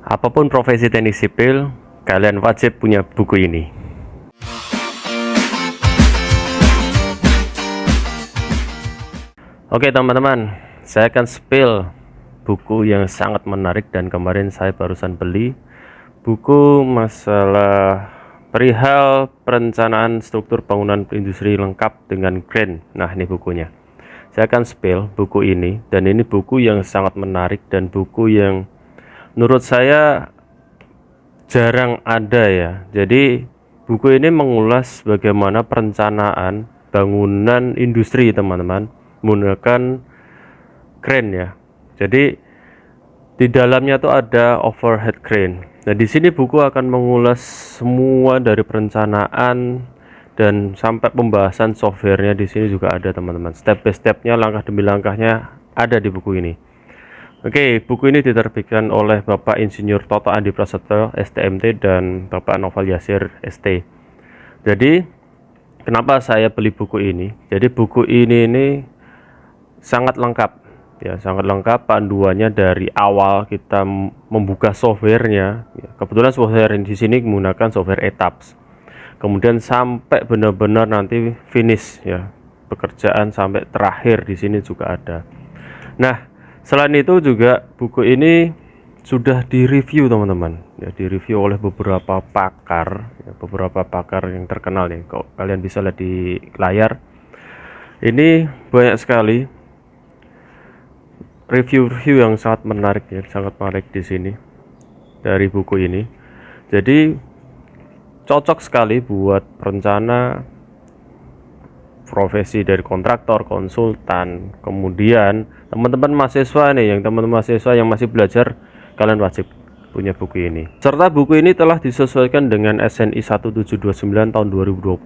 Apapun profesi teknik sipil, kalian wajib punya buku ini. Oke teman-teman, saya akan spill buku yang sangat menarik dan kemarin saya barusan beli. Buku masalah perihal perencanaan struktur bangunan industri lengkap dengan crane. Nah, ini bukunya. Saya akan spill buku ini, dan ini buku yang sangat menarik dan buku yang menurut saya jarang ada ya. Jadi buku ini mengulas bagaimana perencanaan bangunan industri teman-teman menggunakan crane ya. Jadi di dalamnya tuh ada overhead crane. Nah, di sini buku akan mengulas semua dari perencanaan dan sampai pembahasan softwarenya. Di sini juga ada teman-teman. Step by stepnya, langkah demi langkahnya ada di buku ini. Oke, buku ini diterbitkan oleh Bapak Insinyur Toto Andi Prasetyo STMT dan Bapak Novel Yasir ST. Jadi, kenapa saya beli buku ini? Jadi buku ini sangat lengkap ya, sangat lengkap panduannya dari awal kita membuka softwarenya. Kebetulan software di sini menggunakan software ETABS. Kemudian sampai benar-benar nanti finish ya, pekerjaan sampai terakhir di sini juga ada. Nah, selain itu juga buku ini sudah direview teman-teman ya, direview oleh beberapa pakar ya, beberapa pakar yang terkenal nih. Kok kalian bisa lihat di layar ini banyak sekali review-review yang sangat menarik ya, sangat menarik di sini dari buku ini. Jadi cocok sekali buat perencana, profesi dari kontraktor, konsultan, kemudian teman-teman mahasiswa nih, teman-teman mahasiswa yang masih belajar, kalian wajib punya buku ini. Serta buku ini telah disesuaikan dengan SNI 1729 tahun 2020,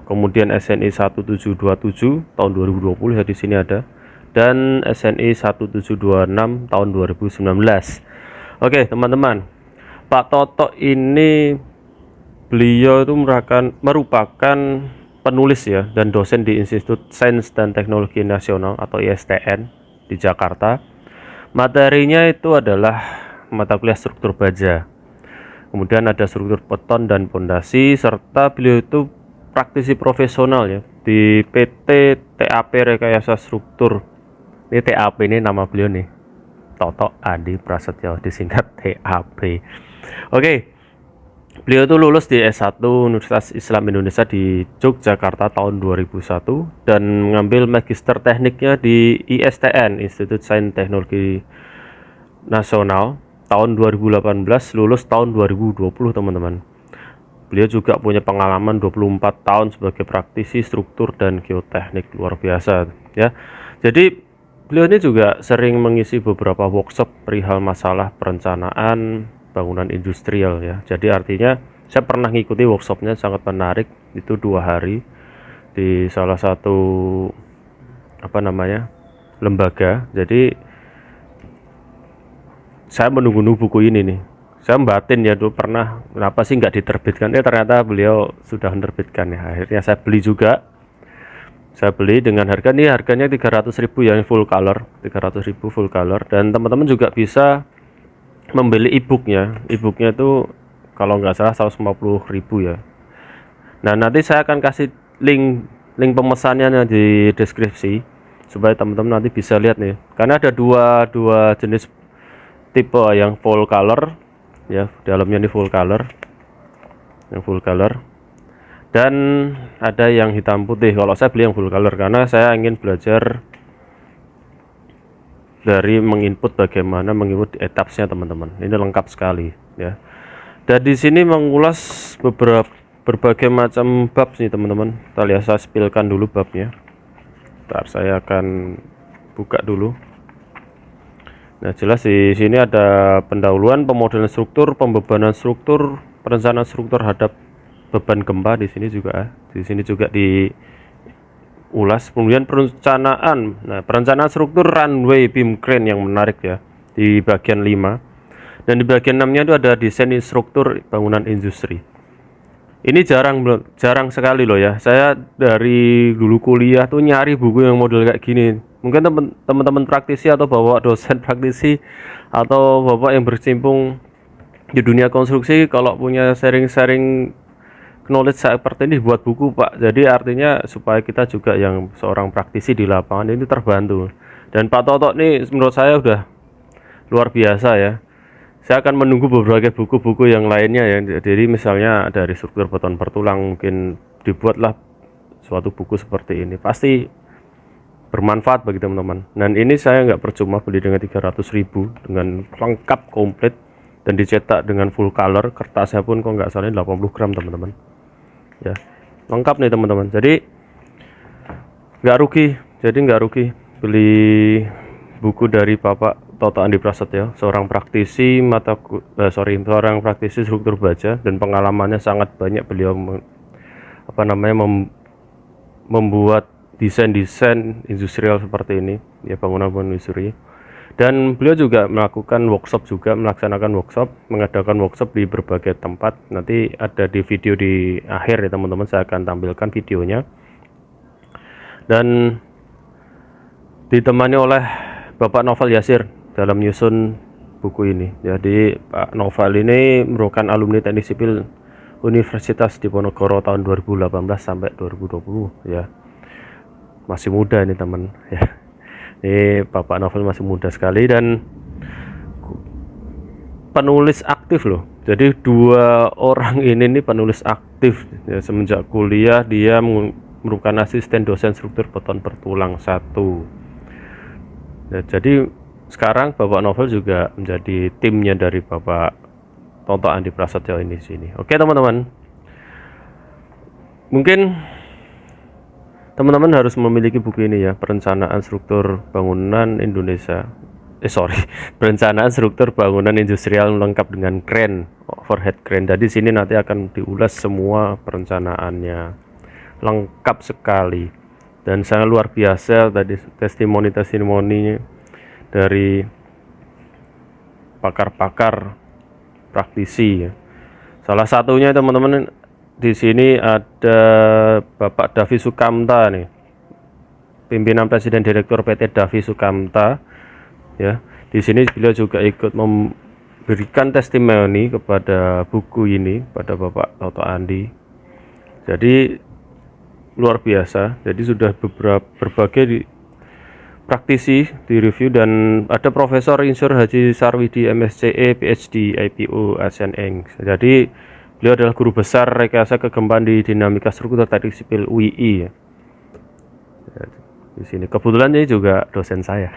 kemudian SNI 1727 tahun 2020 ya, di sini ada, dan SNI 1726 tahun 2019. Oke teman-teman, Pak Toto ini beliau itu merupakan penulis ya dan dosen di Institut Sains dan Teknologi Nasional atau ISTN di Jakarta. Materinya itu adalah mata kuliah struktur baja, kemudian ada struktur beton dan pondasi, serta beliau itu praktisi profesional ya di PT TAP Rekayasa Struktur. Ini TAP ini nama beliau nih, Toto Andi Prasetyo, disingkat TAP. Oke, beliau itu lulus di S1 Universitas Islam Indonesia di Yogyakarta tahun 2001 dan mengambil magister tekniknya di ISTN, Institut Sains Teknologi Nasional tahun 2018, lulus tahun 2020 teman-teman. Beliau juga punya pengalaman 24 tahun sebagai praktisi struktur dan geoteknik, luar biasa ya. Jadi beliau ini juga sering mengisi beberapa workshop perihal masalah perencanaan bangunan industrial ya. Jadi artinya saya pernah ngikuti workshopnya, sangat menarik. Itu 2 hari di salah satu lembaga. Jadi saya menunggu buku ini nih. Saya batin ya, dulu pernah kenapa sih nggak diterbitkan, ternyata beliau sudah menerbitkan ya. Akhirnya saya beli juga. Saya beli dengan harga nih, harganya 300.000 yang full color, 300.000 full color, dan teman-teman juga bisa membeli e-booknya. E-booknya itu kalau nggak salah 150.000 ya. Nah, nanti saya akan kasih link pemesannya di deskripsi supaya teman-teman nanti bisa lihat nih. Karena ada dua jenis tipe, yang full color ya, dalamnya ini full color, yang full color, dan ada yang hitam putih. Kalau saya beli yang full color karena saya ingin belajar dari menginput bagaimana menginput etapsnya teman-teman. Ini lengkap sekali ya. Dan di sini mengulas berbagai macam bab nih teman-teman. Kita lihat, saya spillkan dulu babnya. Ntar saya akan buka dulu. Nah, jelas di sini ada pendahuluan, pemodelan struktur, pembebanan struktur, perencanaan struktur hadap beban gempa. Di sini juga ulas. Kemudian perencanaan, perencanaan struktur runway beam crane yang menarik ya, di bagian 5, dan di bagian 6 nya itu ada desain struktur bangunan industri. Ini jarang sekali loh ya. Saya dari dulu kuliah tuh nyari buku yang model kayak gini. Mungkin teman-teman praktisi atau bapak dosen praktisi atau bapak yang berkecimpung di dunia konstruksi kalau punya sharing-sharing knowledge seperti ini buat buku Pak. Jadi artinya supaya kita juga yang seorang praktisi di lapangan ini terbantu. Dan Pak Toto nih menurut saya udah luar biasa ya. Saya akan menunggu beberapa buku-buku yang lainnya ya. Jadi misalnya dari struktur beton bertulang mungkin dibuatlah suatu buku seperti ini. Pasti bermanfaat bagi teman-teman. Dan ini saya nggak percuma beli dengan 300.000 dengan lengkap komplit dan dicetak dengan full color. Kertasnya pun kok nggak salah 80 gram teman-teman ya, lengkap nih teman-teman. Jadi nggak rugi beli buku dari Bapak Toto Andi Prasetyo, seorang praktisi seorang praktisi struktur baja, dan pengalamannya sangat banyak. Beliau membuat desain industrial seperti ini ya, bangunan industri. Dan beliau juga melaksanakan workshop, mengadakan workshop di berbagai tempat. Nanti ada di video di akhir ya teman-teman, saya akan tampilkan videonya. Dan ditemani oleh Bapak Novel Yasir dalam menyusun buku ini. Jadi Pak Novel ini merupakan alumni Teknik Sipil Universitas Diponegoro tahun 2018 sampai 2020 ya. Masih muda ini teman ya. Ini Bapak Novel masih muda sekali dan penulis aktif loh. Jadi dua orang ini penulis aktif ya, semenjak kuliah dia merupakan asisten dosen struktur beton bertulang 1 ya, jadi sekarang Bapak Novel juga menjadi timnya dari Bapak Toto Andi Prasetyo ini sini. Oke teman-teman, mungkin teman-teman harus memiliki buku ini ya, Perencanaan Struktur Bangunan Indonesia. Perencanaan Struktur Bangunan Industrial lengkap dengan crane, overhead crane. Jadi sini nanti akan diulas semua perencanaannya, lengkap sekali dan sangat luar biasa. Tadi testimoni dari pakar-pakar praktisi ya. Salah satunya teman-teman, di sini ada Bapak Davi Sukamta nih, pimpinan Presiden Direktur PT Davi Sukamta ya. Di sini beliau juga ikut memberikan testimoni kepada buku ini pada Bapak Toto Andi. Jadi luar biasa. Jadi sudah berbagai praktisi di review, dan ada Profesor Insur Haji Sarwidi MSCE PhD IPO Asian Inc. Jadi beliau adalah guru besar rekayasa kegempaan di dinamika struktur teknik sipil UII ya. Di sini kebetulan ini juga dosen saya.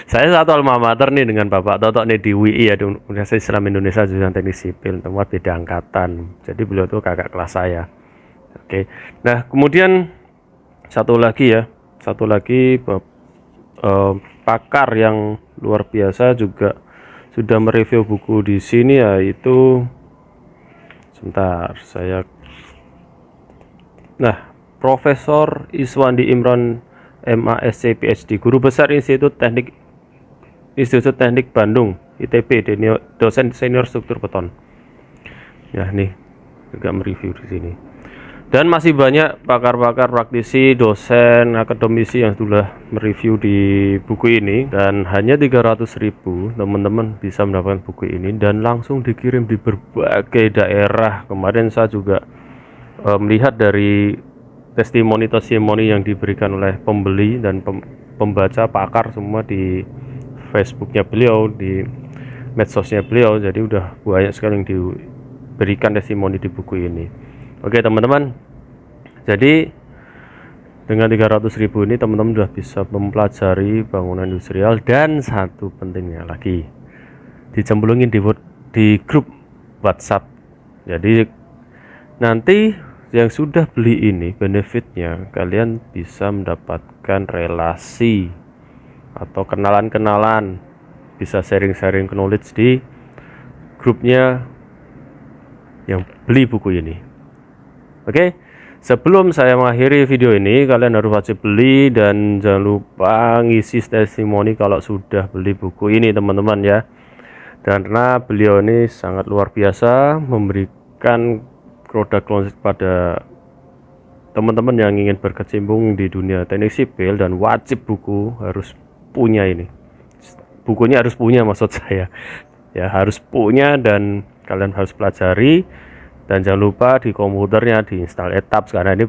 Saya satu alma mater nih dengan Bapak Toto nih di UII ya, di Universitas Islam Indonesia jurusan Teknik Sipil, tempat beda angkatan. Jadi beliau tuh kakak kelas saya. Oke. Nah, kemudian satu lagi pakar yang luar biasa juga sudah mereview buku di sini, yaitu Profesor Iswandi Imron MASC PhD, guru besar Institut Teknik Bandung ITB, dosen senior struktur beton. Ya, nih juga mereview di sini. Dan masih banyak pakar-pakar praktisi, dosen, akademisi yang sudah mereview di buku ini, dan hanya 300.000 teman-teman bisa mendapatkan buku ini dan langsung dikirim di berbagai daerah. Kemarin saya juga melihat dari testimoni yang diberikan oleh pembeli dan pembaca, pakar semua di Facebooknya beliau, di medsosnya beliau. Jadi udah banyak sekali yang diberikan testimoni di buku ini. Oke teman-teman, jadi dengan 300.000 ini teman-teman sudah bisa mempelajari bangunan industrial, dan satu pentingnya lagi, dicemplungin di grup WhatsApp. Jadi nanti yang sudah beli ini, benefitnya kalian bisa mendapatkan relasi atau kenalan-kenalan, bisa sharing knowledge di grupnya yang beli buku ini. Oke, sebelum saya mengakhiri video ini, kalian harus wajib beli, dan jangan lupa ngisi testimoni kalau sudah beli buku ini teman-teman ya. Karena beliau ini sangat luar biasa memberikan produk knowledge pada teman-teman yang ingin berkecimpung di dunia teknik sipil, dan wajib buku harus punya ini. Bukunya harus punya, maksud saya ya, harus punya, dan kalian harus pelajari. Dan jangan lupa di komputernya diinstal ETABS, karena ini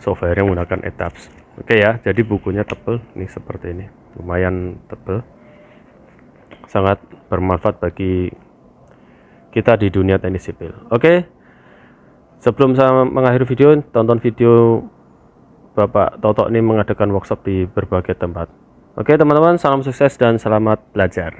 software yang menggunakan ETABS. Oke ya, jadi bukunya tebel ini, seperti ini, lumayan tebel, sangat bermanfaat bagi kita di dunia teknik sipil. Oke, sebelum saya mengakhiri video, tonton video Bapak Toto ini mengadakan workshop di berbagai tempat. Oke teman-teman, salam sukses dan selamat belajar.